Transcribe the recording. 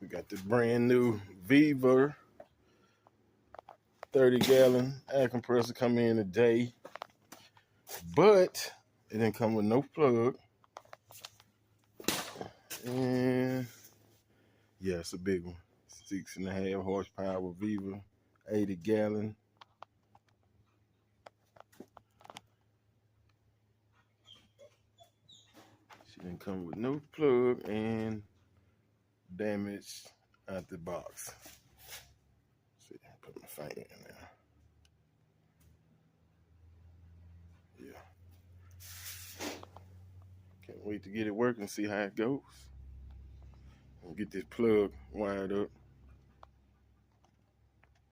We got the brand new vevor 30-gallon air compressor coming in today, but it didn't come with no plug. And yeah, it's a big one. 6.5 horsepower vevor, 80-gallon. She didn't come with no plug and damaged out the box. See, put my finger in there. Yeah. Can't wait to get it working, see how it goes. And get this plug wired up.